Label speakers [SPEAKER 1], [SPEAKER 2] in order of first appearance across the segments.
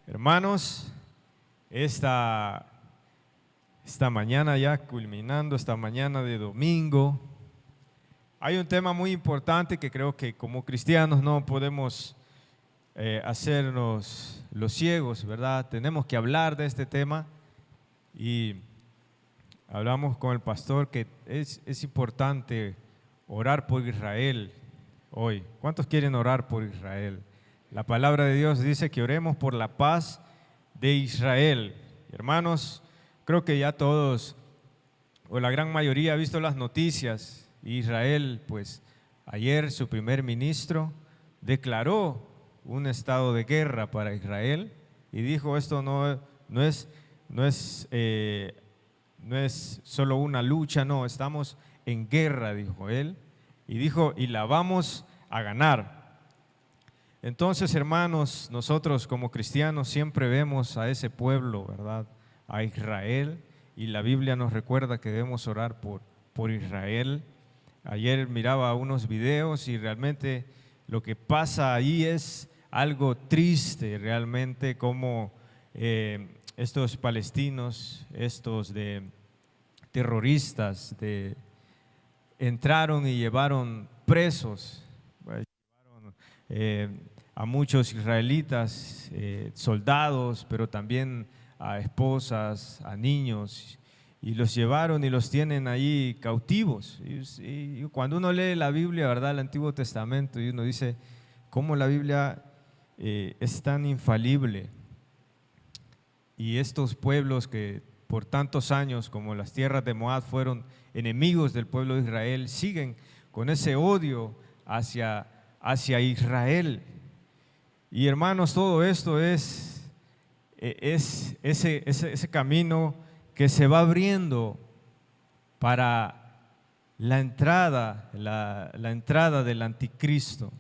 [SPEAKER 1] Hermanos, esta mañana ya culminando, esta mañana de domingo, hay un tema muy importante que creo que como cristianos no podemos hacernos los ciegos, ¿verdad? Tenemos que hablar de este tema y hablamos con el pastor que es importante orar por Israel hoy. ¿Cuántos quieren orar por Israel? La palabra de Dios dice que oremos por la paz de Israel. Hermanos, creo que ya todos, o la gran mayoría, ha visto las noticias. Israel, pues ayer su primer ministro declaró un estado de guerra para Israel y dijo: esto no es solo una lucha, no, estamos en guerra, dijo él, y dijo, y la vamos a ganar. Entonces, hermanos, nosotros como cristianos siempre vemos a ese pueblo, ¿verdad?, a Israel, y la Biblia nos recuerda que debemos orar por Israel. Ayer miraba unos videos y realmente lo que pasa ahí es algo triste, realmente, como estos palestinos, estos terroristas, entraron y llevaron presos, a muchos israelitas, soldados, pero también a esposas, a niños, y los llevaron y los tienen ahí cautivos. Y cuando uno lee la Biblia, ¿verdad?, el Antiguo Testamento, y uno dice, ¿cómo la Biblia es tan infalible? Y estos pueblos que por tantos años, como las tierras de Moab, fueron enemigos del pueblo de Israel, siguen con ese odio hacia Israel. Y hermanos, todo esto es ese camino que se va abriendo para la entrada del anticristo.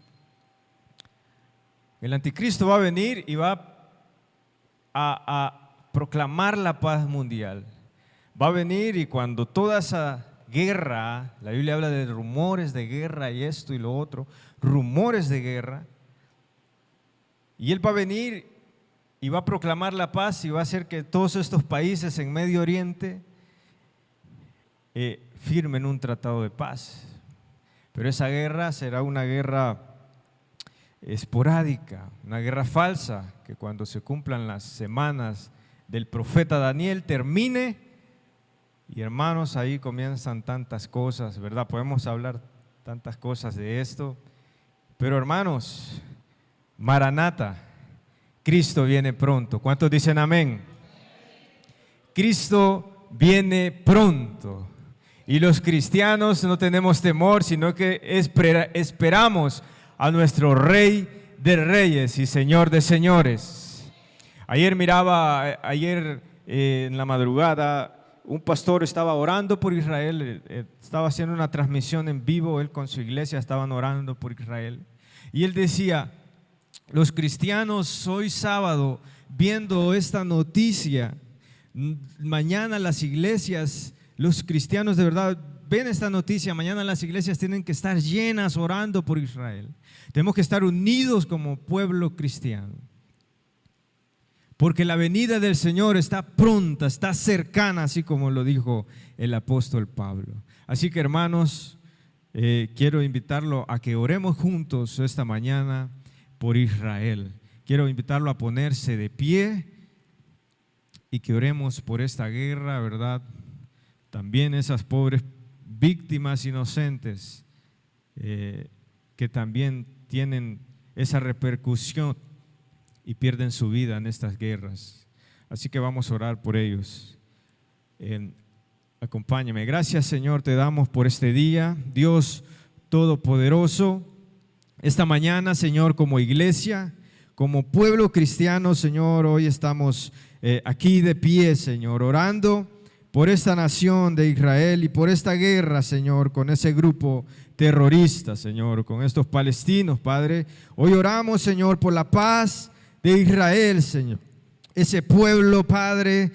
[SPEAKER 1] El anticristo va a venir y va a proclamar la paz mundial. Va a venir, y cuando toda esa guerra, la Biblia habla de rumores de guerra y esto y lo otro, rumores de guerra, y él va a venir y va a proclamar la paz y va a hacer que todos estos países en Medio Oriente firmen un tratado de paz. Pero esa guerra será una guerra esporádica, una guerra falsa, que cuando se cumplan las semanas del profeta Daniel termine. Y hermanos, ahí comienzan tantas cosas, ¿verdad? Podemos hablar tantas cosas de esto, pero hermanos, Maranata, Cristo viene pronto. ¿Cuántos dicen amén? Cristo viene pronto. Y los cristianos no tenemos temor, sino que esperamos a nuestro Rey de Reyes y Señor de Señores. Ayer en la madrugada, un pastor estaba orando por Israel, estaba haciendo una transmisión en vivo, él con su iglesia estaban orando por Israel. Y él decía, los cristianos hoy sábado, viendo esta noticia, mañana las iglesias, los cristianos de verdad ven esta noticia, mañana las iglesias tienen que estar llenas orando por Israel. Tenemos que estar unidos como pueblo cristiano, porque la venida del Señor está pronta, está cercana, así como lo dijo el apóstol Pablo. Así que, hermanos, quiero invitarlo a que oremos juntos esta mañana por Israel. Quiero invitarlo a ponerse de pie y que oremos por esta guerra, ¿verdad? También esas pobres víctimas inocentes que también tienen esa repercusión y pierden su vida en estas guerras. Así que vamos a orar por ellos. Acompáñame. Gracias, Señor, te damos por este día, Dios Todopoderoso. Esta mañana, Señor, como iglesia, como pueblo cristiano, Señor, hoy estamos aquí de pie, Señor, orando por esta nación de Israel y por esta guerra, Señor, con ese grupo terrorista, Señor, con estos palestinos, Padre. Hoy oramos, Señor, por la paz de Israel, Señor. Ese pueblo, Padre,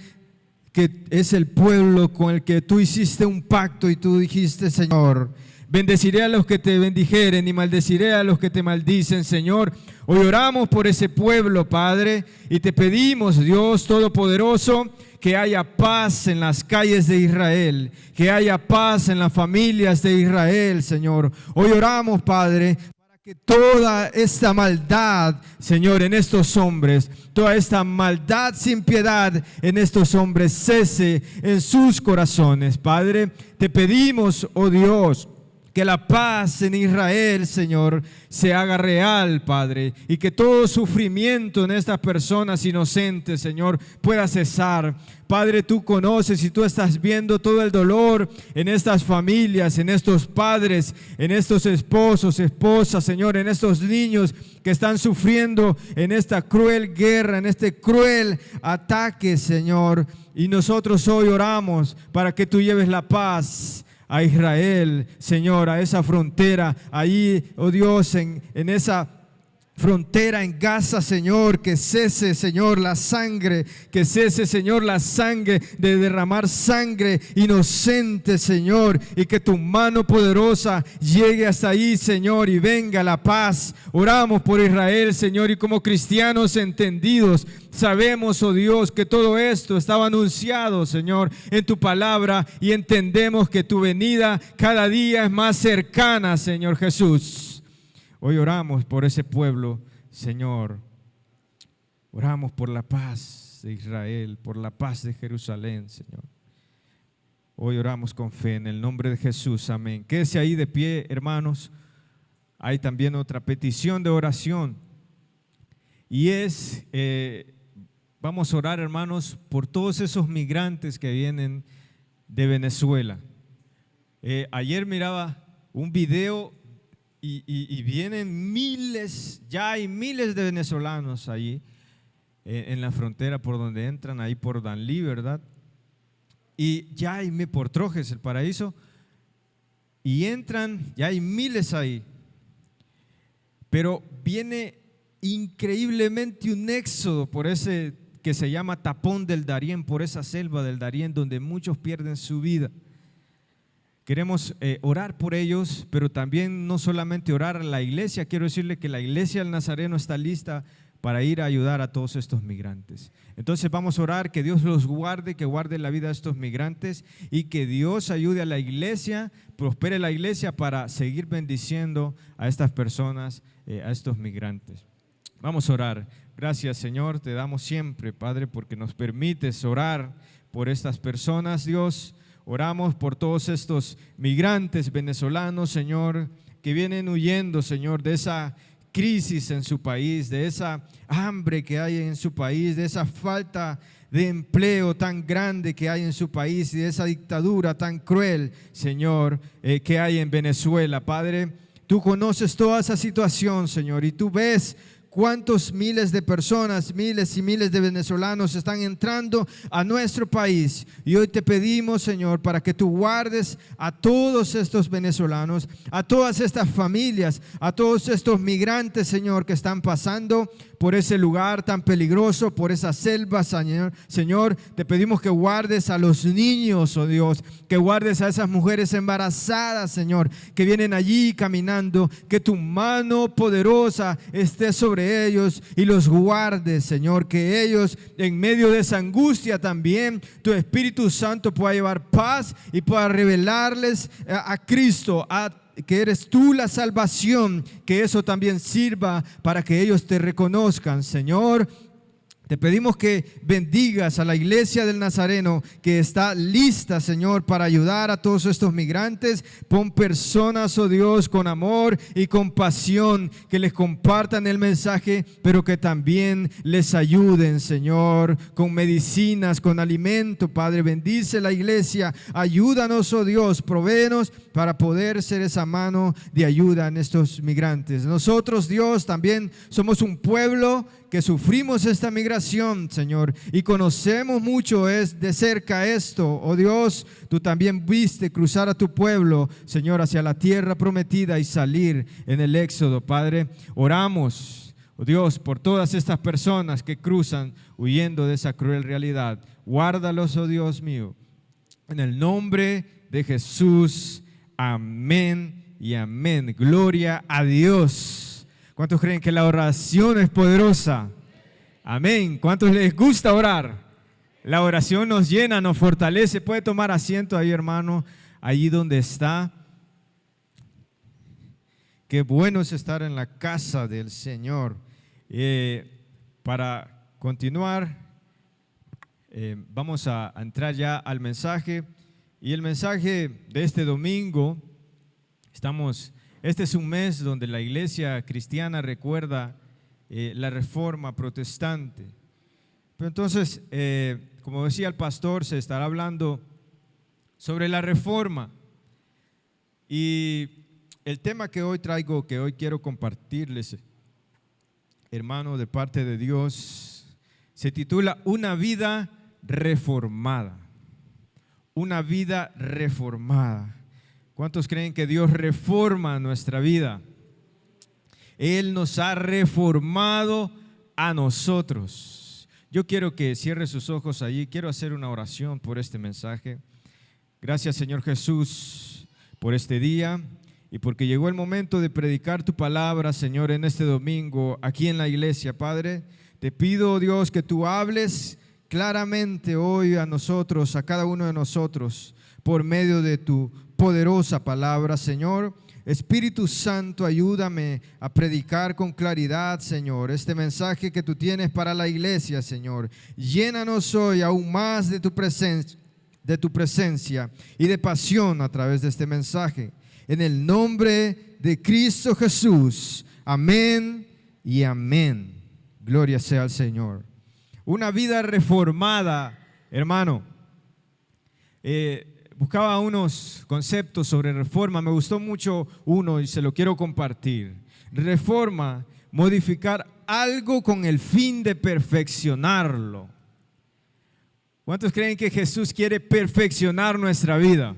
[SPEAKER 1] que es el pueblo con el que tú hiciste un pacto y tú dijiste, Señor, Bendeciré a los que te bendijeren y maldeciré a los que te maldicen, Señor. Hoy oramos por ese pueblo, Padre, y te pedimos, Dios Todopoderoso, que haya paz en las calles de Israel, que haya paz en las familias de Israel, Señor. Hoy oramos, Padre, para que toda esta maldad, Señor, en estos hombres, toda esta maldad sin piedad en estos hombres cese en sus corazones, Padre. Te pedimos, oh Dios, que la paz en Israel, Señor, se haga real, Padre, y que todo sufrimiento en estas personas inocentes, Señor, pueda cesar. Padre, tú conoces y tú estás viendo todo el dolor en estas familias, en estos padres, en estos esposos, esposas, Señor, en estos niños que están sufriendo en esta cruel guerra, en este cruel ataque, Señor. Y nosotros hoy oramos para que tú lleves la paz a Israel, Señor, a esa frontera, ahí, oh Dios, en esa frontera en Gaza, Señor, que cese, Señor, la sangre, que cese, Señor, la sangre de derramar sangre inocente, Señor, y que tu mano poderosa llegue hasta ahí, Señor, y venga la paz. Oramos por Israel, Señor, y como cristianos entendidos, sabemos, oh Dios, que todo esto estaba anunciado, Señor, en tu palabra, y entendemos que tu venida cada día es más cercana, Señor Jesús. Hoy oramos por ese pueblo, Señor. Oramos por la paz de Israel, por la paz de Jerusalén, Señor. Hoy oramos con fe en el nombre de Jesús, amén. Quédese ahí de pie, hermanos. Hay también otra petición de oración. Y es, vamos a orar, hermanos, por todos esos migrantes que vienen de Venezuela. Ayer miraba un video y vienen miles, ya hay miles de venezolanos ahí en la frontera por donde entran, ahí por Danlí, ¿verdad? Y ya hay por Trojes, el paraíso, y entran, ya hay miles ahí. Pero viene increíblemente un éxodo por ese que se llama Tapón del Darién, por esa selva del Darién donde muchos pierden su vida. Queremos orar por ellos, pero también no solamente orar a la iglesia. Quiero decirle que la iglesia del Nazareno está lista para ir a ayudar a todos estos migrantes. Entonces vamos a orar que Dios los guarde, que guarde la vida de estos migrantes y que Dios ayude a la iglesia, prospere la iglesia para seguir bendiciendo a estas personas, a estos migrantes. Vamos a orar. Gracias, Señor, te damos siempre, Padre, porque nos permites orar por estas personas, Dios. Oramos por todos estos migrantes venezolanos, Señor, que vienen huyendo, Señor, de esa crisis en su país, de esa hambre que hay en su país, de esa falta de empleo tan grande que hay en su país y de esa dictadura tan cruel, Señor, que hay en Venezuela. Padre, tú conoces toda esa situación, Señor, y tú ves cuántos miles de personas, miles y miles de venezolanos están entrando a nuestro país. Y hoy te pedimos, Señor, para que tú guardes a todos estos venezolanos, a todas estas familias, a todos estos migrantes, Señor, que están pasando por ese lugar tan peligroso, por esa selva, Señor. Señor, te pedimos que guardes a los niños, oh Dios, que guardes a esas mujeres embarazadas, Señor, que vienen allí caminando, que tu mano poderosa esté sobre ellos y los guardes, Señor, que ellos en medio de esa angustia también, tu Espíritu Santo pueda llevar paz y pueda revelarles a Cristo, que eres tú la salvación, que eso también sirva para que ellos te reconozcan, Señor. Te pedimos que bendigas a la iglesia del Nazareno que está lista, Señor, para ayudar a todos estos migrantes. Pon personas, oh Dios, con amor y compasión, que les compartan el mensaje, pero que también les ayuden, Señor, con medicinas, con alimento. Padre, bendice la iglesia. Ayúdanos, oh Dios, provéenos para poder ser esa mano de ayuda en estos migrantes. Nosotros, Dios, también somos un pueblo que sufrimos esta migración, Señor, y conocemos mucho de cerca esto. Oh Dios, tú también viste cruzar a tu pueblo, Señor, hacia la tierra prometida y salir en el éxodo. Padre, oramos, oh Dios, por todas estas personas que cruzan huyendo de esa cruel realidad. Guárdalos, oh Dios mío, en el nombre de Jesús. Amén y amén. Gloria a Dios. ¿Cuántos creen que la oración es poderosa? Amén. ¿Cuántos les gusta orar? La oración nos llena, nos fortalece. Puede tomar asiento ahí, hermano, allí donde está. Qué bueno es estar en la casa del Señor. Para continuar, vamos a entrar ya al mensaje. Y el mensaje de este domingo, este es un mes donde la iglesia cristiana recuerda la reforma protestante. Pero entonces, como decía el pastor, se estará hablando sobre la reforma. Y el tema que hoy traigo, que hoy quiero compartirles, hermano, de parte de Dios, se titula Una vida reformada. Una vida reformada. ¿Cuántos creen que Dios reforma nuestra vida? Él nos ha reformado a nosotros. Yo quiero que cierre sus ojos allí. Quiero hacer una oración por este mensaje. Gracias, Señor Jesús, por este día y porque llegó el momento de predicar tu palabra, Señor, en este domingo aquí en la iglesia. Padre, te pido, Dios, que tú hables claramente hoy a nosotros, a cada uno de nosotros, por medio de tu poderosa palabra, Señor. Espíritu Santo, ayúdame a predicar con claridad, Señor, este mensaje que tú tienes para la iglesia, Señor. Llénanos hoy aún más de tu presencia y de pasión a través de este mensaje. En el nombre de Cristo Jesús. Amén y amén. Gloria sea al Señor. Una vida reformada, hermano. Buscaba unos conceptos sobre reforma, me gustó mucho uno y se lo quiero compartir. Reforma, modificar algo con el fin de perfeccionarlo. ¿Cuántos creen que Jesús quiere perfeccionar nuestra vida?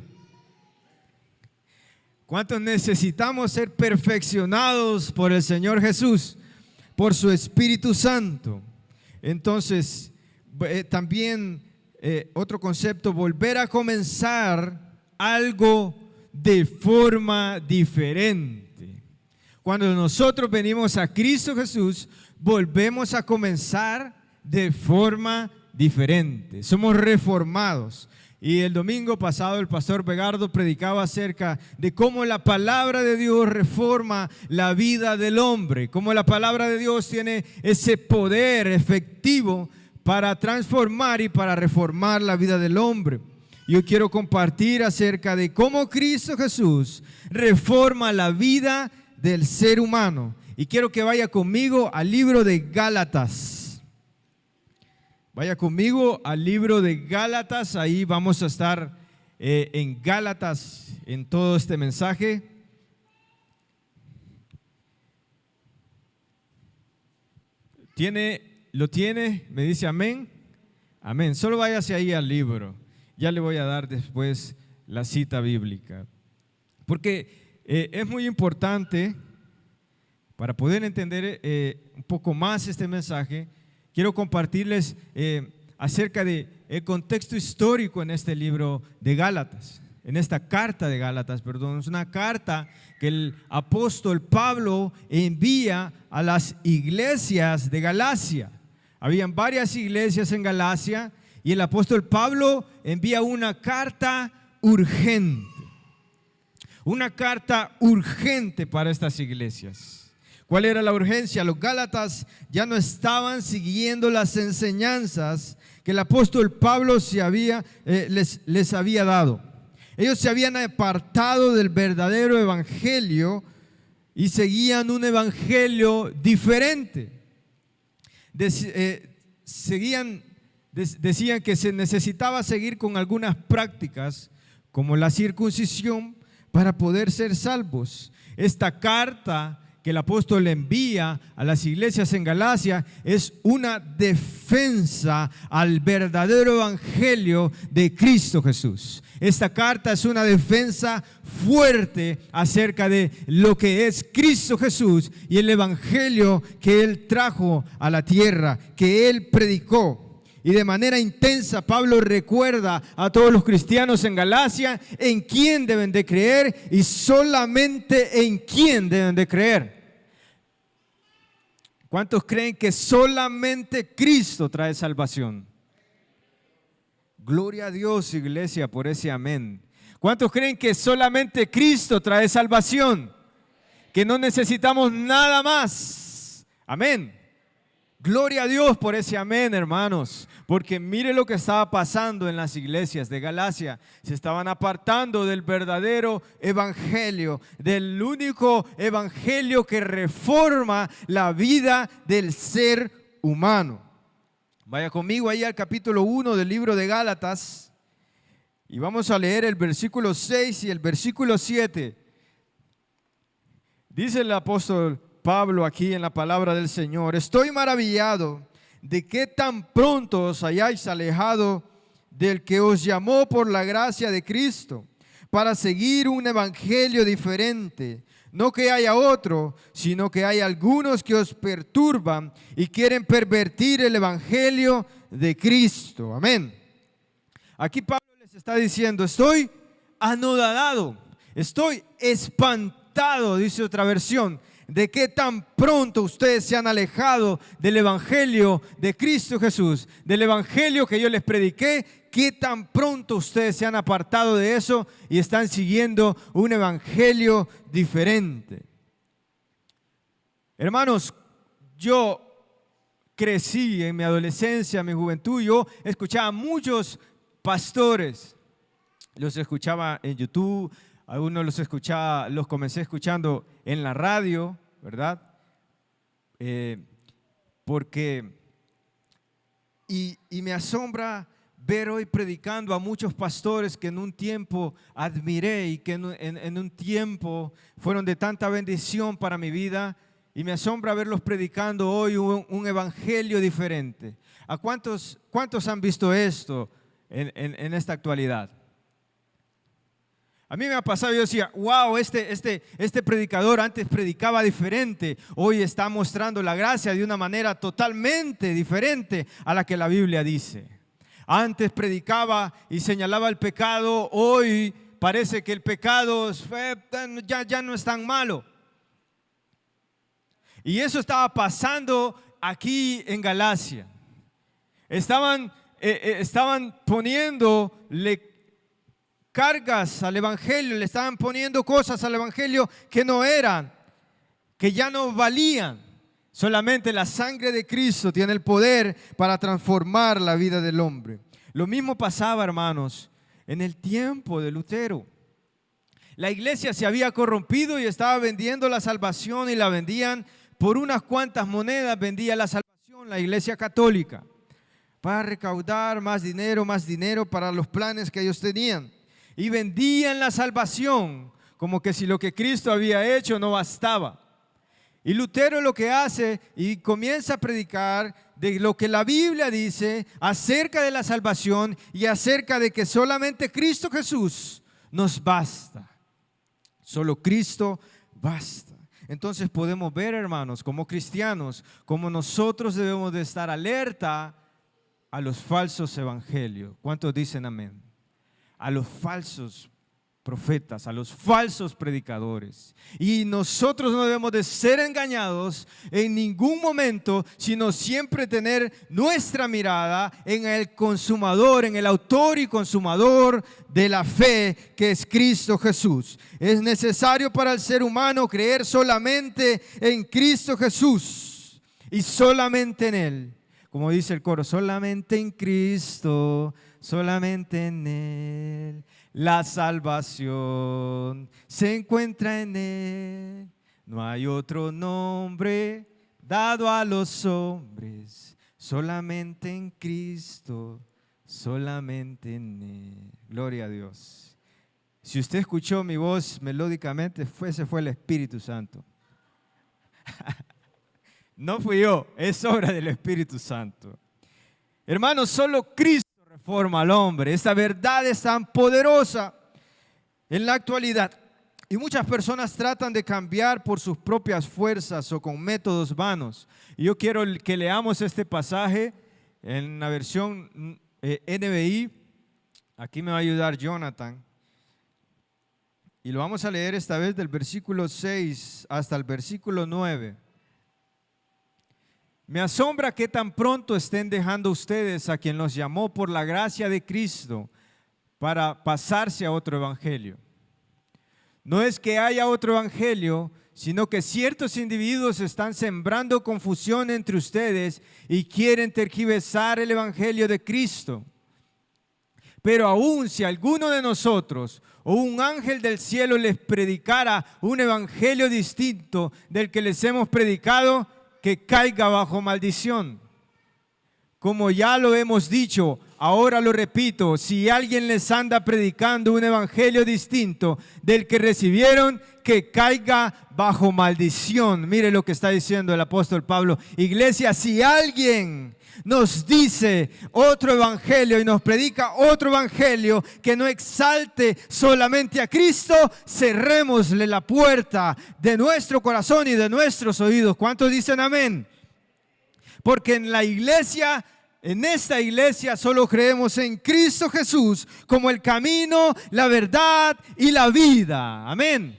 [SPEAKER 1] ¿Cuántos necesitamos ser perfeccionados por el Señor Jesús, por su Espíritu Santo? Entonces, también otro concepto, volver a comenzar algo de forma diferente. Cuando nosotros venimos a Cristo Jesús, volvemos a comenzar de forma diferente. Somos reformados. Y el domingo pasado el pastor Begardo predicaba acerca de cómo la palabra de Dios reforma la vida del hombre, cómo la palabra de Dios tiene ese poder efectivo para transformar y para reformar la vida del hombre. Yo quiero compartir acerca de cómo Cristo Jesús reforma la vida del ser humano. Y quiero que vaya conmigo al libro de Gálatas. Vaya conmigo al libro de Gálatas. Ahí vamos a estar en Gálatas en todo este mensaje. ¿Lo tiene? Me dice amén. Amén. Solo váyase ahí al libro. Ya le voy a dar después la cita bíblica. Porque es muy importante para poder entender un poco más este mensaje. Quiero compartirles acerca del contexto histórico en este libro de Gálatas. En esta carta de Gálatas, perdón. Es una carta que el apóstol Pablo envía a las iglesias de Galacia. Habían varias iglesias en Galacia y el apóstol Pablo envía una carta urgente. Una carta urgente para estas iglesias. ¿Cuál era la urgencia? Los gálatas ya no estaban siguiendo las enseñanzas que el apóstol Pablo les había dado. Ellos se habían apartado del verdadero evangelio y seguían un evangelio diferente. Decían que se necesitaba seguir con algunas prácticas como la circuncisión para poder ser salvos. Esta carta que el apóstol envía a las iglesias en Galacia es una defensa al verdadero evangelio de Cristo Jesús. Esta carta es una defensa fuerte acerca de lo que es Cristo Jesús y el evangelio que Él trajo a la tierra, que Él predicó. Y de manera intensa Pablo recuerda a todos los cristianos en Galacia en quién deben de creer y solamente en quién deben de creer. ¿Cuántos creen que solamente Cristo trae salvación? Gloria a Dios, iglesia, por ese amén. ¿Cuántos creen que solamente Cristo trae salvación? Que no necesitamos nada más. Amén. Gloria a Dios por ese amén, hermanos. Porque mire lo que estaba pasando en las iglesias de Galacia. Se estaban apartando del verdadero evangelio, del único evangelio que reforma la vida del ser humano. Vaya conmigo ahí al capítulo 1 del libro de Gálatas y vamos a leer el versículo 6 y el versículo 7. Dice el apóstol Pablo aquí en la palabra del Señor: estoy maravillado de que tan pronto os hayáis alejado del que os llamó por la gracia de Cristo para seguir un evangelio diferente. No que haya otro, sino que hay algunos que os perturban y quieren pervertir el evangelio de Cristo. Amén. Aquí Pablo les está diciendo: estoy anodadado, estoy espantado, dice otra versión, de que tan pronto ustedes se han alejado del evangelio de Cristo Jesús, del evangelio que yo les prediqué, que tan pronto ustedes se han apartado de eso y están siguiendo un evangelio diferente. Hermanos, yo crecí en mi adolescencia, en mi juventud, yo escuchaba a muchos pastores, los escuchaba en YouTube, algunos los escuchaba, los comencé escuchando en la radio, ¿verdad? Y me asombra ver hoy predicando a muchos pastores que en un tiempo admiré y que en un tiempo fueron de tanta bendición para mi vida, y me asombra verlos predicando hoy un evangelio diferente. ¿A cuántos han visto esto en esta actualidad? A mí me ha pasado, yo decía, wow, este predicador antes predicaba diferente, hoy está mostrando la gracia de una manera totalmente diferente a la que la Biblia dice. Antes predicaba y señalaba el pecado, hoy parece que el pecado ya no es tan malo. Y eso estaba pasando aquí en Galacia. Estaban poniéndole cargas al evangelio, le estaban poniendo cosas al evangelio que no eran, que ya no valían. Solamente la sangre de Cristo tiene el poder para transformar la vida del hombre. Lo mismo pasaba, hermanos, en el tiempo de Lutero. La iglesia se había corrompido y estaba vendiendo la salvación, y la vendían por unas cuantas monedas. Vendía la salvación la iglesia católica para recaudar más dinero para los planes que ellos tenían. Y vendían la salvación como que si lo que Cristo había hecho no bastaba. Y Lutero lo que hace y comienza a predicar de lo que la Biblia dice acerca de la salvación y acerca de que solamente Cristo Jesús nos basta. Solo Cristo basta. Entonces podemos ver, hermanos, como cristianos, como nosotros debemos de estar alerta a los falsos evangelios. ¿Cuántos dicen amén? A los falsos profetas, a los falsos predicadores. Y nosotros no debemos de ser engañados en ningún momento, sino siempre tener nuestra mirada en el consumador, en el autor y consumador de la fe, que es Cristo Jesús. Es necesario para el ser humano creer solamente en Cristo Jesús y solamente en Él. Como dice el coro, solamente en Cristo, solamente en Él. La salvación se encuentra en Él. No hay otro nombre dado a los hombres, solamente en Cristo, solamente en Él. Gloria a Dios. Si usted escuchó mi voz melódicamente, ese fue el Espíritu Santo. No fui yo, es obra del Espíritu Santo. Hermanos, solo Cristo reforma al hombre. Esta verdad es tan poderosa en la actualidad. Y muchas personas tratan de cambiar por sus propias fuerzas o con métodos vanos. Y yo quiero que leamos este pasaje en la versión NBI, aquí me va a ayudar Jonathan. Y lo vamos a leer esta vez del versículo 6 hasta el versículo 9. Me asombra que tan pronto estén dejando ustedes a quien los llamó por la gracia de Cristo para pasarse a otro evangelio. No es que haya otro evangelio, sino que ciertos individuos están sembrando confusión entre ustedes y quieren tergiversar el evangelio de Cristo. Pero aún si alguno de nosotros o un ángel del cielo les predicara un evangelio distinto del que les hemos predicado, que caiga bajo maldición. Como ya lo hemos dicho, ahora lo repito, si alguien les anda predicando un evangelio distinto del que recibieron, que caiga bajo maldición. Mire lo que está diciendo el apóstol Pablo. Iglesia, si alguien nos dice otro evangelio y nos predica otro evangelio que no exalte solamente a Cristo, cerrémosle la puerta de nuestro corazón y de nuestros oídos. ¿Cuántos dicen amén? Porque en la iglesia, en esta iglesia solo creemos en Cristo Jesús como el camino, la verdad y la vida. Amén.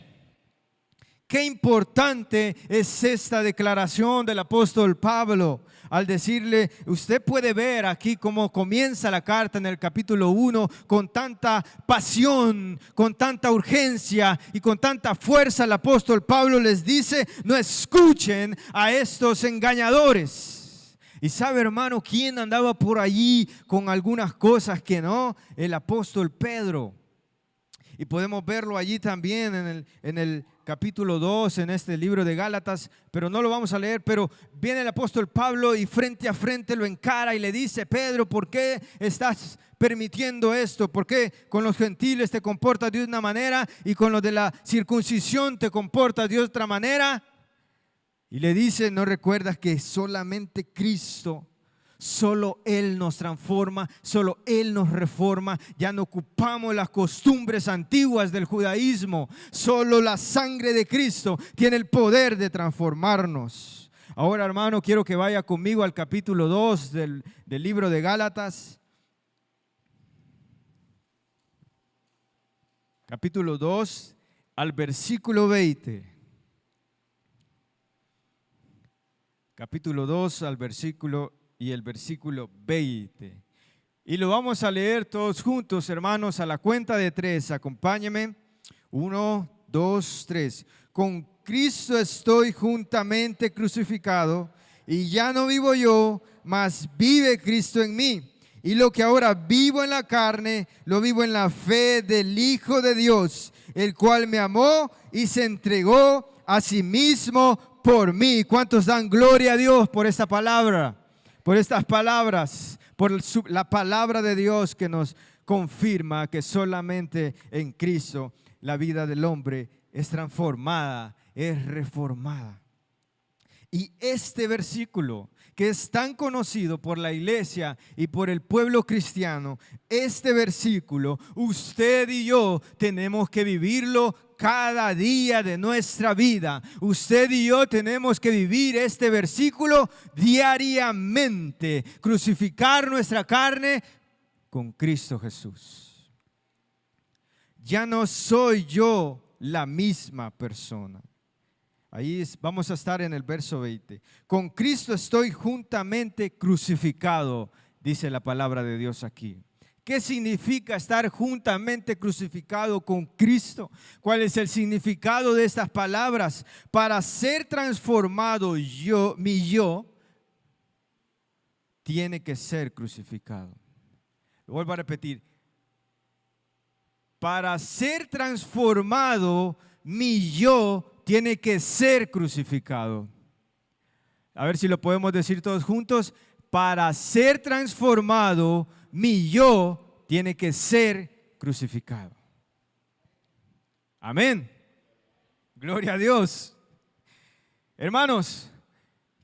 [SPEAKER 1] Qué importante es esta declaración del apóstol Pablo al decirle, usted puede ver aquí cómo comienza la carta en el capítulo 1 con tanta pasión, con tanta urgencia y con tanta fuerza. El apóstol Pablo les dice, no escuchen a estos engañadores. Y sabe, hermano, quién andaba por allí con algunas cosas que no, el apóstol Pedro. Y podemos verlo allí también en el capítulo 2, en este libro de Gálatas, pero no lo vamos a leer. Pero viene el apóstol Pablo y frente a frente lo encara y le dice, Pedro, ¿por qué estás permitiendo esto? ¿Por qué con los gentiles te comportas de una manera y con los de la circuncisión te comportas de otra manera? Y le dice, ¿no recuerdas que solamente Cristo, solo Él nos transforma, solo Él nos reforma? Ya no ocupamos las costumbres antiguas del judaísmo. Solo la sangre de Cristo tiene el poder de transformarnos. Ahora, hermano, quiero que vaya conmigo al capítulo 2 del libro de Gálatas. Capítulo 2 al versículo 20. Capítulo 2 al versículo y el versículo 20. Y lo vamos a leer todos juntos, hermanos, a la cuenta de 3. Acompáñenme. 1, 2, 3. Con Cristo estoy juntamente crucificado, y ya no vivo yo, mas vive Cristo en mí. Y lo que ahora vivo en la carne, lo vivo en la fe del Hijo de Dios, el cual me amó y se entregó a sí mismo por mí. ¿Cuántos dan gloria a Dios por esta palabra? Por estas palabras, por la palabra de Dios que nos confirma que solamente en Cristo la vida del hombre es transformada, es reformada. Y este versículo, que es tan conocido por la iglesia y por el pueblo cristiano, este versículo, usted y yo tenemos que vivirlo cada día de nuestra vida. Usted y yo tenemos que vivir este versículo diariamente, crucificar nuestra carne con Cristo Jesús. Ya no soy yo la misma persona. Ahí vamos a estar en el verso 20. Con Cristo estoy juntamente crucificado, dice la palabra de Dios aquí. ¿Qué significa estar juntamente crucificado con Cristo? ¿Cuál es el significado de estas palabras? Para ser transformado mi yo tiene que ser crucificado. Lo vuelvo a repetir. Para ser transformado mi yo tiene que ser crucificado. A ver si lo podemos decir todos juntos. Para ser transformado, mi yo tiene que ser crucificado. Amén. Gloria a Dios. Hermanos,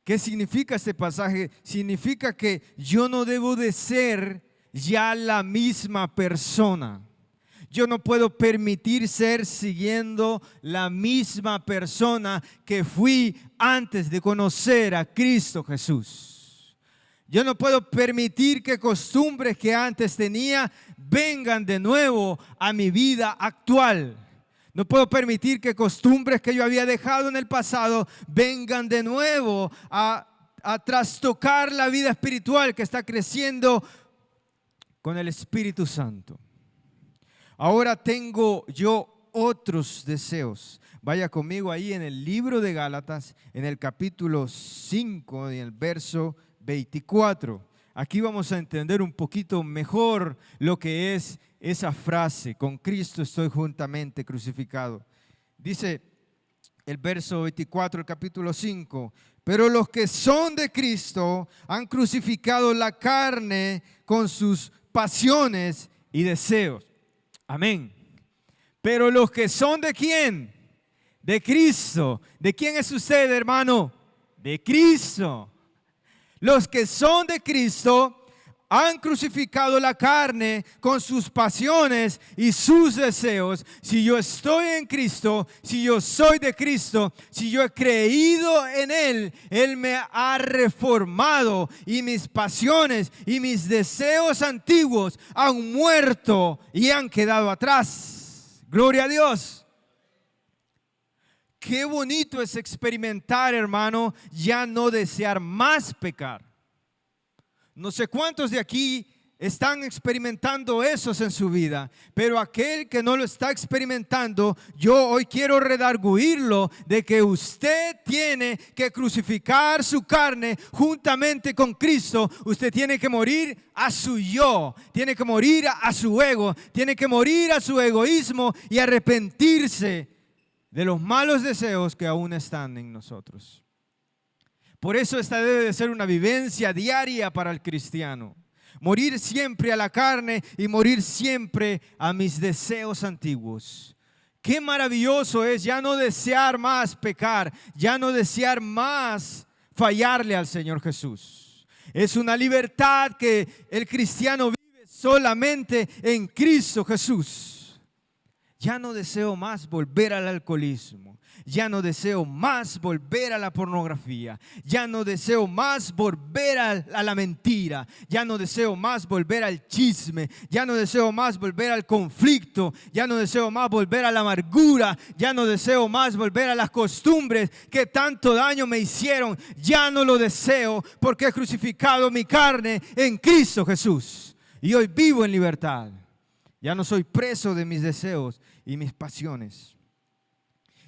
[SPEAKER 1] ¿qué significa este pasaje? Significa que yo no debo de ser ya la misma persona. Yo no puedo permitir ser siguiendo la misma persona que fui antes de conocer a Cristo Jesús. Yo no puedo permitir que costumbres que antes tenía vengan de nuevo a mi vida actual. No puedo permitir que costumbres que yo había dejado en el pasado vengan de nuevo a trastocar la vida espiritual que está creciendo con el Espíritu Santo. Ahora tengo yo otros deseos. Vaya conmigo ahí en el libro de Gálatas, en el capítulo 5, en el verso 24. Aquí vamos a entender un poquito mejor lo que es esa frase: con Cristo estoy juntamente crucificado. Dice el verso 24 del capítulo 5: pero los que son de Cristo han crucificado la carne con sus pasiones y deseos. Amén. Pero los que son ¿de quién? De Cristo. ¿De quién es usted, hermano? De Cristo. Los que son de Cristo han crucificado la carne con sus pasiones y sus deseos. Si yo estoy en Cristo, si yo soy de Cristo, si yo he creído en Él, Él me ha reformado y mis pasiones y mis deseos antiguos han muerto y han quedado atrás. Gloria a Dios. Qué bonito es experimentar, hermano, ya no desear más pecar. No sé cuántos de aquí están experimentando eso en su vida, pero aquel que no lo está experimentando, yo hoy quiero redarguirlo de que usted tiene que crucificar su carne juntamente con Cristo. Usted tiene que morir a su yo, tiene que morir a su ego, tiene que morir a su egoísmo y arrepentirse de los malos deseos que aún están en nosotros. Por eso esta debe de ser una vivencia diaria para el cristiano. Morir siempre a la carne y morir siempre a mis deseos antiguos. Qué maravilloso es ya no desear más pecar, ya no desear más fallarle al Señor Jesús. Es una libertad que el cristiano vive solamente en Cristo Jesús. Ya no deseo más volver al alcoholismo. Ya no deseo más volver a la pornografía. Ya no deseo más volver a la mentira. Ya no deseo más volver al chisme. Ya no deseo más volver al conflicto. Ya no deseo más volver a la amargura. Ya no deseo más volver a las costumbres que tanto daño me hicieron. Ya no lo deseo porque he crucificado mi carne en Cristo Jesús. Y hoy vivo en libertad. Ya no soy preso de mis deseos y mis pasiones.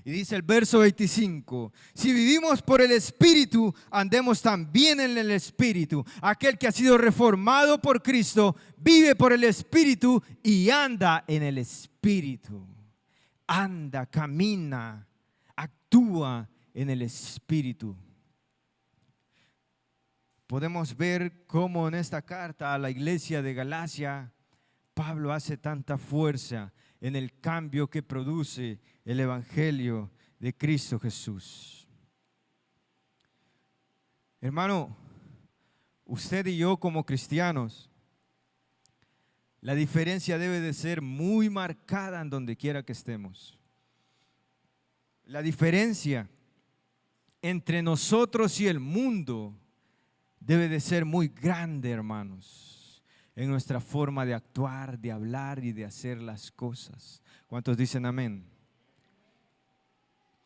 [SPEAKER 1] Y dice el verso 25: si vivimos por el Espíritu, andemos también en el Espíritu. Aquel que ha sido reformado por Cristo vive por el Espíritu y anda en el Espíritu. Anda, camina, actúa en el Espíritu. Podemos ver cómo en esta carta a la iglesia de Galacia Pablo hace tanta fuerza en el cambio que produce el Evangelio de Cristo Jesús. Hermano, usted y yo como cristianos, la diferencia debe de ser muy marcada en donde quiera que estemos. La diferencia entre nosotros y el mundo debe de ser muy grande, hermanos, en nuestra forma de actuar, de hablar y de hacer las cosas. ¿Cuántos dicen amén?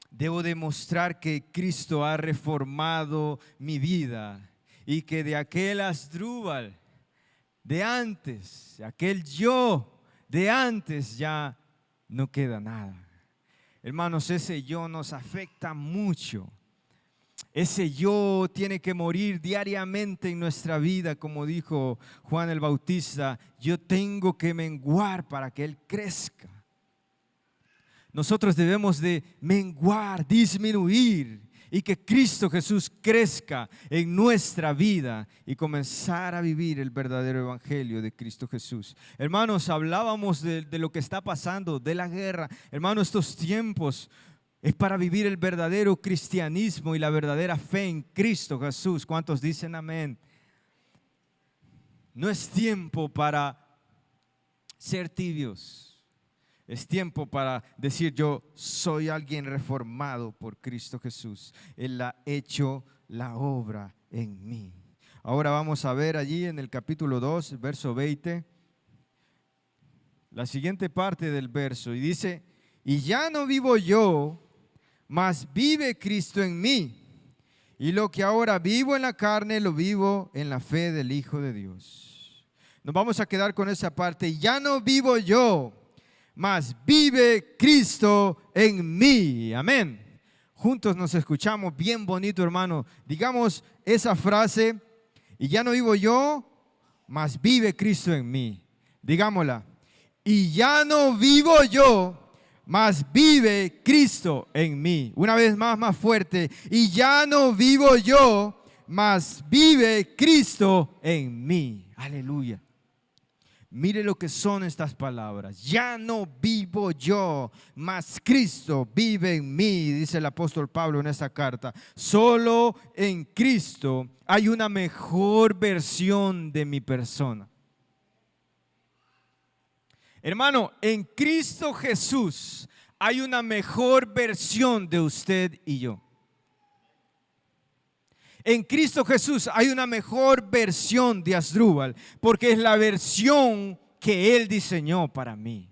[SPEAKER 1] Debo demostrar que Cristo ha reformado mi vida y que de aquel Asdrúbal de antes, aquel yo de antes, ya no queda nada. Hermanos, ese yo nos afecta mucho. Ese yo tiene que morir diariamente en nuestra vida, como dijo Juan el Bautista: yo tengo que menguar para que Él crezca. Nosotros debemos de menguar, disminuir, y que Cristo Jesús crezca en nuestra vida y comenzar a vivir el verdadero evangelio de Cristo Jesús. Hermanos, hablábamos de lo que está pasando, de la guerra. Hermanos, estos tiempos es para vivir el verdadero cristianismo y la verdadera fe en Cristo Jesús. ¿Cuántos dicen amén? No es tiempo para ser tibios. Es tiempo para decir: yo soy alguien reformado por Cristo Jesús. Él ha hecho la obra en mí. Ahora vamos a ver allí en el capítulo 2, verso 20, la siguiente parte del verso. Y dice, y ya no vivo yo, mas vive Cristo en mí. Y lo que ahora vivo en la carne, lo vivo en la fe del Hijo de Dios. Nos vamos a quedar con esa parte. Ya no vivo yo, mas vive Cristo en mí. Amén. Juntos nos escuchamos bien bonito, hermano. Digamos esa frase, y ya no vivo yo, mas vive Cristo en mí. Digámosla. Y ya no vivo yo, mas vive Cristo en mí. Una vez más, más fuerte. Y ya no vivo yo, mas vive Cristo en mí. Aleluya. Mire lo que son estas palabras. Ya no vivo yo, mas Cristo vive en mí, dice el apóstol Pablo en esta carta. Solo en Cristo hay una mejor versión de mi persona. Hermano, en Cristo Jesús hay una mejor versión de usted y yo. En Cristo Jesús hay una mejor versión de Asdrúbal, porque es la versión que Él diseñó para mí.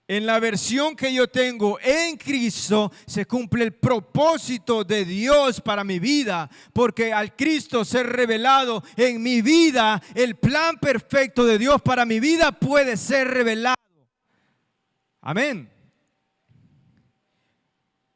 [SPEAKER 1] En la versión que yo tengo en Cristo se cumple el propósito de Dios para mi vida, porque al Cristo ser revelado en mi vida, el plan perfecto de Dios para mi vida puede ser revelado. Amén.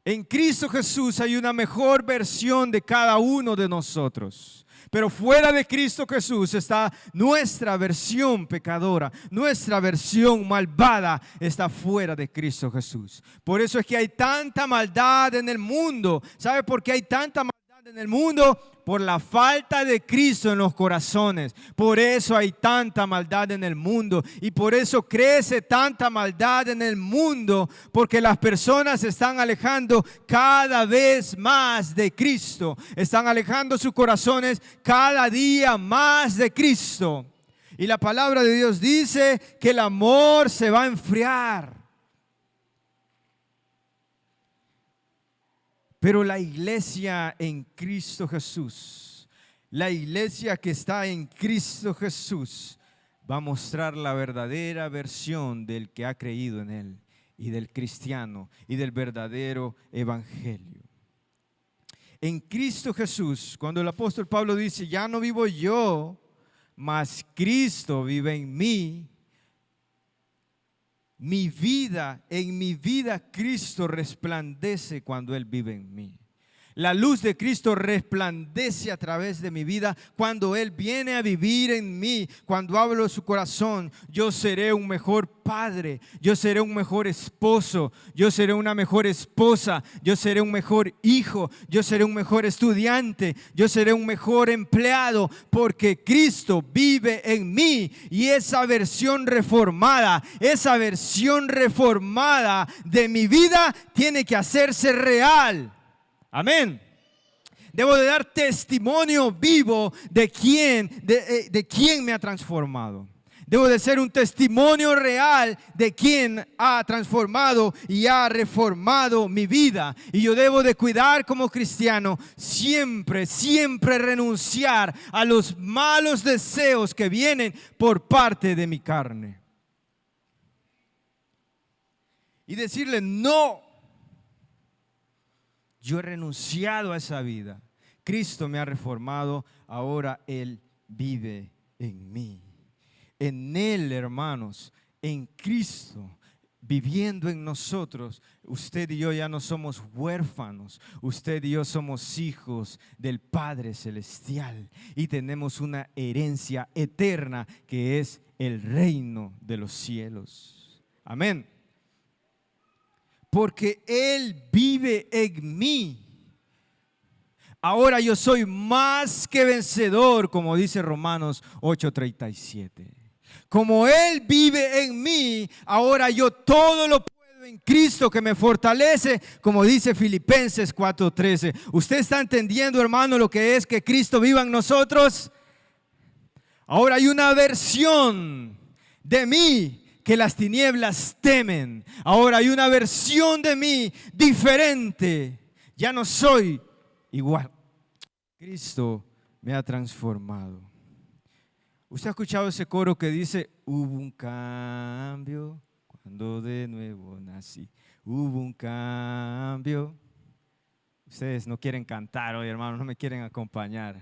[SPEAKER 1] En Cristo Jesús hay una mejor versión de cada uno de nosotros. Pero fuera de Cristo Jesús está nuestra versión pecadora, nuestra versión malvada está fuera de Cristo Jesús. Por eso es que hay tanta maldad en el mundo. ¿Sabe por qué hay tanta maldad en el mundo? Por la falta de Cristo en los corazones. Por eso hay tanta maldad en el mundo. Y por eso crece tanta maldad en el mundo. Porque las personas se están alejando cada vez más de Cristo. Están alejando sus corazones cada día más de Cristo. Y la palabra de Dios dice que el amor se va a enfriar. Pero la iglesia en Cristo Jesús, la iglesia que está en Cristo Jesús, va a mostrar la verdadera versión del que ha creído en Él y del cristiano y del verdadero evangelio. En Cristo Jesús, cuando el apóstol Pablo dice, ya no vivo yo, mas Cristo vive en mí. En mi vida Cristo resplandece cuando Él vive en mí. La luz de Cristo resplandece a través de mi vida cuando Él viene a vivir en mí. Cuando hablo de su corazón, yo seré un mejor padre, yo seré un mejor esposo, yo seré una mejor esposa, yo seré un mejor hijo, yo seré un mejor estudiante, yo seré un mejor empleado, porque Cristo vive en mí. Y esa versión reformada de mi vida tiene que hacerse real. Amén. Debo de dar testimonio vivo de quién me ha transformado. Debo de ser un testimonio real de quién ha transformado y ha reformado mi vida. Y yo debo de cuidar como cristiano siempre renunciar a los malos deseos que vienen por parte de mi carne. Y decirle no. Yo he renunciado a esa vida. Cristo me ha reformado, ahora Él vive en mí. En Él, hermanos, en Cristo, viviendo en nosotros, usted y yo ya no somos huérfanos. Usted y yo somos hijos del Padre Celestial y tenemos una herencia eterna que es el reino de los cielos. Amén. Porque Él vive en mí. Ahora yo soy más que vencedor, como dice Romanos 8:37. Como Él vive en mí, ahora yo todo lo puedo en Cristo que me fortalece, como dice Filipenses 4:13. ¿Usted está entendiendo, hermano, lo que es que Cristo viva en nosotros? Ahora hay una versión de mí que las tinieblas temen. Ahora hay una versión de mí diferente. Ya no soy igual. Cristo me ha transformado. ¿Usted ha escuchado ese coro que dice, hubo un cambio cuando de nuevo nací? Hubo un cambio. Ustedes no quieren cantar hoy, hermanos, no me quieren acompañar.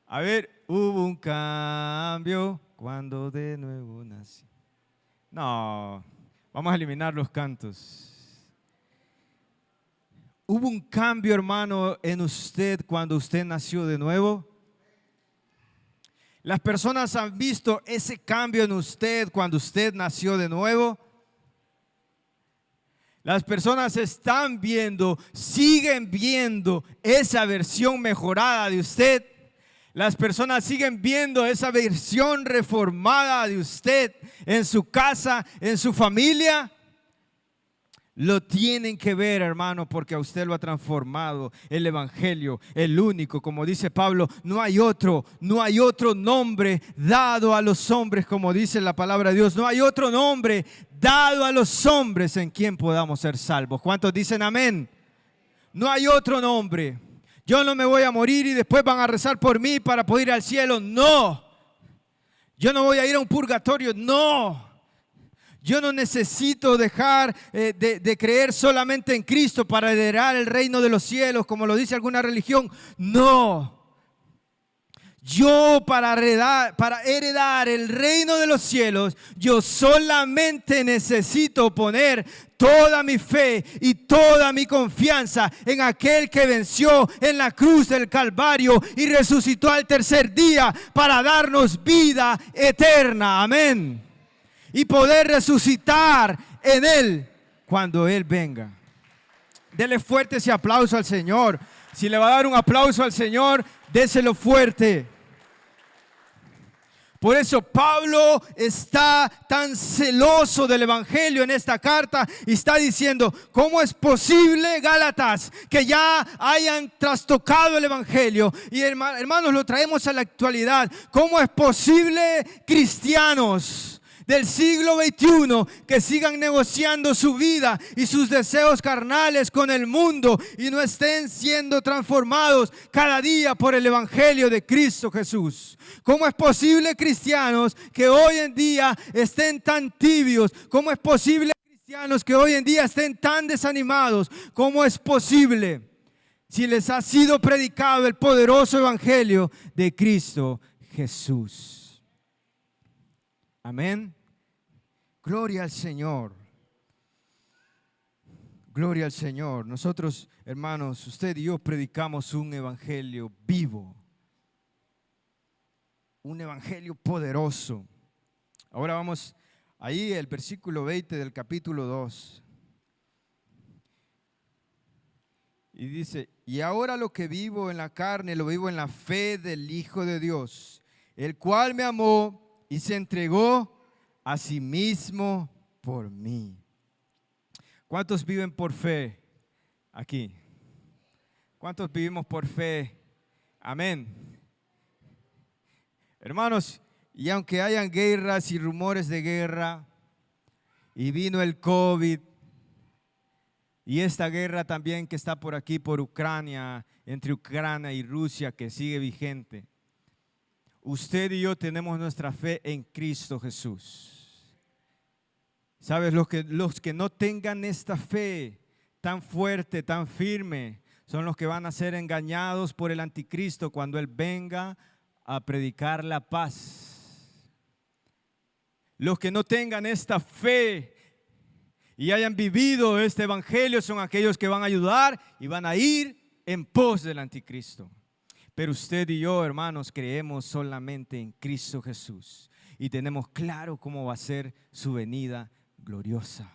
[SPEAKER 1] A ver, hubo un cambio cuando de nuevo nací. No, vamos a eliminar los cantos. ¿Hubo un cambio, hermano, en usted cuando usted nació de nuevo? ¿Las personas han visto ese cambio en usted cuando usted nació de nuevo? Las personas están viendo, siguen viendo esa versión mejorada de usted. Las personas siguen viendo esa versión reformada de usted en su casa, en su familia. Lo tienen que ver, hermano, porque a usted lo ha transformado el Evangelio, el único. Como dice Pablo, no hay otro nombre dado a los hombres, como dice la palabra de Dios. No hay otro nombre dado a los hombres en quien podamos ser salvos. ¿Cuántos dicen amén? No hay otro nombre. Yo no me voy a morir y después van a rezar por mí para poder ir al cielo. No. Yo no voy a ir a un purgatorio. No. Yo no necesito dejar de creer solamente en Cristo para heredar el reino de los cielos, como lo dice alguna religión. No. Yo para heredar el reino de los cielos, yo solamente necesito poner toda mi fe y toda mi confianza en aquel que venció en la cruz del Calvario y resucitó al tercer día para darnos vida eterna. Amén. Y poder resucitar en Él cuando Él venga. Dele fuerte ese aplauso al Señor. Si le va a dar un aplauso al Señor, déselo fuerte. Por eso Pablo está tan celoso del Evangelio en esta carta y está diciendo, ¿cómo es posible, Gálatas, que ya hayan trastocado el Evangelio? Y hermanos, lo traemos a la actualidad. ¿Cómo es posible, cristianos del siglo XXI, que sigan negociando su vida y sus deseos carnales con el mundo y no estén siendo transformados cada día por el Evangelio de Cristo Jesús? ¿Cómo es posible, cristianos, que hoy en día estén tan tibios? ¿Cómo es posible, cristianos, que hoy en día estén tan desanimados? ¿Cómo es posible si les ha sido predicado el poderoso Evangelio de Cristo Jesús? Amén. Gloria al Señor. Gloria al Señor. Nosotros, hermanos, usted y yo predicamos un evangelio vivo. Un evangelio poderoso. Ahora vamos ahí el versículo 20 del capítulo 2. Y dice, y ahora lo que vivo en la carne, lo vivo en la fe del Hijo de Dios, el cual me amó y se entregó a sí mismo por mí. ¿Cuántos viven por fe aquí? ¿Cuántos vivimos por fe? Amén. Hermanos, y aunque hayan guerras y rumores de guerra, y vino el COVID, y esta guerra también que está por aquí, por Ucrania, entre Ucrania y Rusia, que sigue vigente, usted y yo tenemos nuestra fe en Cristo Jesús. ¿Sabes? Los que no tengan esta fe tan fuerte, tan firme, son los que van a ser engañados por el anticristo cuando Él venga a predicar la paz. Los que no tengan esta fe y hayan vivido este evangelio son aquellos que van a ayudar y van a ir en pos del anticristo. Pero usted y yo, hermanos, creemos solamente en Cristo Jesús y tenemos claro cómo va a ser su venida gloriosa.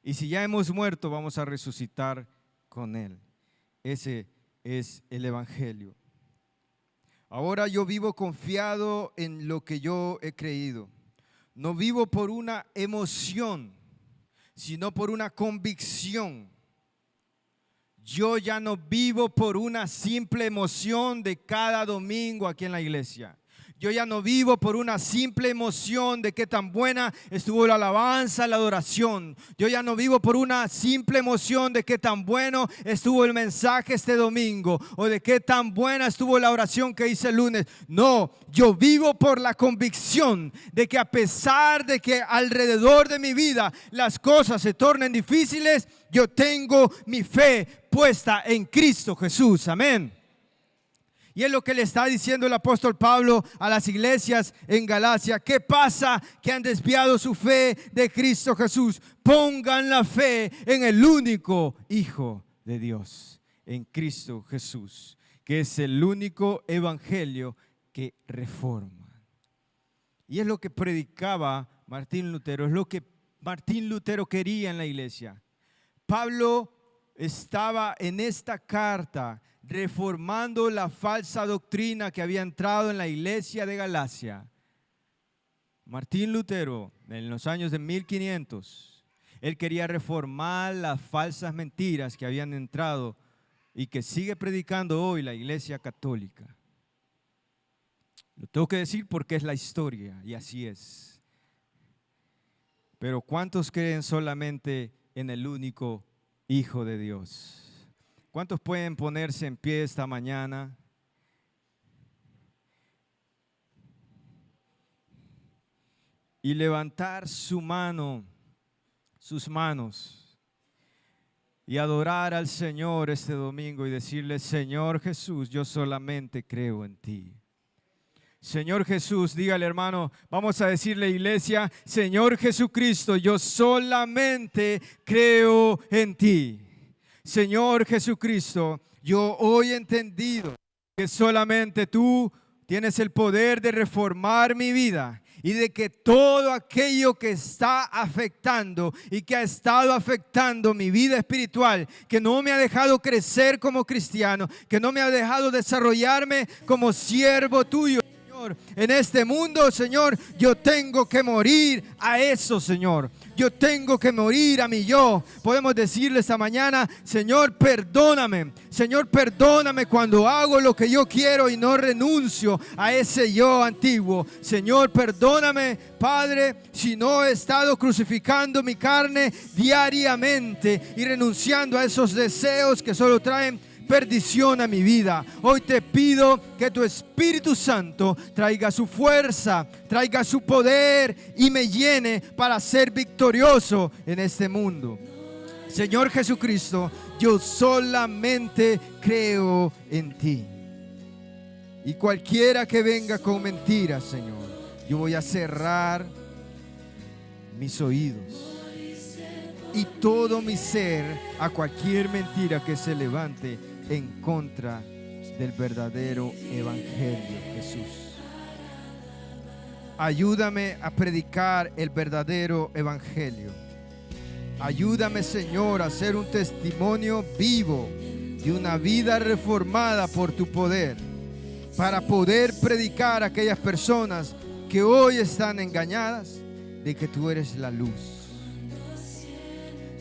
[SPEAKER 1] Y si ya hemos muerto, vamos a resucitar con Él. Ese es el evangelio. Ahora yo vivo confiado en lo que yo he creído. No vivo por una emoción, sino por una convicción. Yo ya no vivo por una simple emoción de cada domingo aquí en la iglesia.
[SPEAKER 2] Yo ya no vivo por una simple emoción de qué tan buena estuvo la alabanza, la adoración. Yo ya no vivo por una simple emoción de qué tan bueno estuvo el mensaje este domingo o de qué tan buena estuvo la oración que hice el lunes. No, yo vivo por la convicción de que a pesar de que alrededor de mi vida las cosas se tornen difíciles, yo tengo mi fe puesta en Cristo Jesús. Amén. Y es lo que le está diciendo el apóstol Pablo a las iglesias en Galacia. ¿Qué pasa? Que han desviado su fe de Cristo Jesús. Pongan la fe en el único Hijo de Dios, en Cristo Jesús, que es el único evangelio que reforma. Y es lo que predicaba Martín Lutero, es lo que Martín Lutero quería en la iglesia. Pablo estaba en esta carta reformando la falsa doctrina que había entrado en la iglesia de Galacia. Martín Lutero, en los años de 1500, él quería reformar las falsas mentiras que habían entrado y que sigue predicando hoy la iglesia católica. Lo tengo que decir porque es la historia y así es. Pero ¿cuántos creen solamente en el único Hijo de Dios? ¿Cuántos pueden ponerse en pie esta mañana? Y levantar su mano, sus manos, y adorar al Señor este domingo y decirle: Señor Jesús, yo solamente creo en ti. Señor Jesús, dígale, hermano, vamos a decirle, iglesia: Señor Jesucristo, yo solamente creo en ti. Señor Jesucristo, yo hoy he entendido que solamente tú tienes el poder de reformar mi vida y de que todo aquello que está afectando y que ha estado afectando mi vida espiritual, que no me ha dejado crecer como cristiano, que no me ha dejado desarrollarme como siervo tuyo, Señor, en este mundo, Señor, yo tengo que morir a eso, Señor. Yo tengo que morir a mi yo. Podemos decirle esta mañana: Señor, perdóname. Señor, perdóname cuando hago lo que yo quiero y no renuncio a ese yo antiguo. Señor, perdóname, Padre, si no he estado crucificando mi carne diariamente y renunciando a esos deseos que solo traen perdición a mi vida. Hoy te pido que tu Espíritu Santo traiga su fuerza, traiga su poder y me llene para ser victorioso en este mundo. Señor Jesucristo, yo solamente creo en ti. Y cualquiera que venga con mentiras, Señor, yo voy a cerrar mis oídos y todo mi ser a cualquier mentira que se levante en contra del verdadero evangelio, Jesús. Ayúdame a predicar el verdadero evangelio. Ayúdame, Señor, a ser un testimonio vivo de una vida reformada por tu poder, para poder predicar a aquellas personas que hoy están engañadas de que tú eres la luz,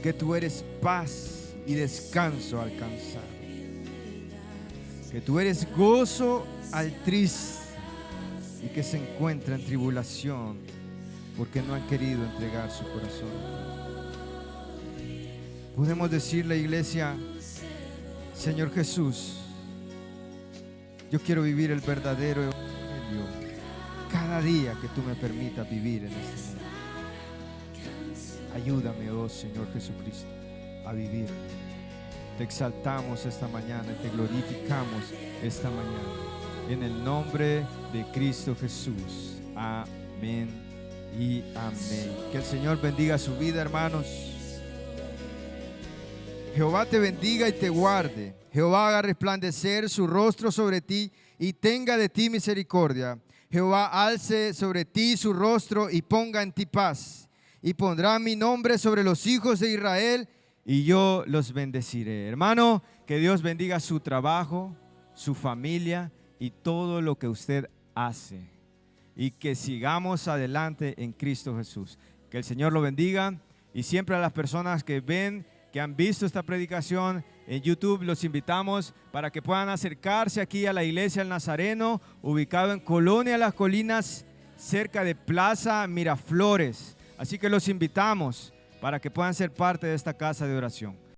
[SPEAKER 2] que tú eres paz y descanso alcanzado, que tú eres gozo al triste y que se encuentra en tribulación porque no han querido entregar su corazón. Podemos decirle, iglesia: Señor Jesús, yo quiero vivir el verdadero evangelio cada día que tú me permitas vivir en este mundo. Ayúdame, oh Señor Jesucristo, a vivir. Te exaltamos esta mañana y te glorificamos esta mañana. En el nombre de Cristo Jesús. Amén y amén. Que el Señor bendiga su vida, hermanos. Jehová te bendiga y te guarde. Jehová haga resplandecer su rostro sobre ti y tenga de ti misericordia. Jehová alce sobre ti su rostro y ponga en ti paz. Y pondrá mi nombre sobre los hijos de Israel y yo los bendeciré. Hermano, que Dios bendiga su trabajo, su familia y todo lo que usted hace. Y que sigamos adelante en Cristo Jesús. Que el Señor lo bendiga. Y siempre a las personas que ven que han visto esta predicación en YouTube, los invitamos para que puedan acercarse aquí a la Iglesia del Nazareno, ubicado en Colonia Las Colinas, cerca de Plaza Miraflores. Así que los invitamos para que puedan ser parte de esta casa de oración.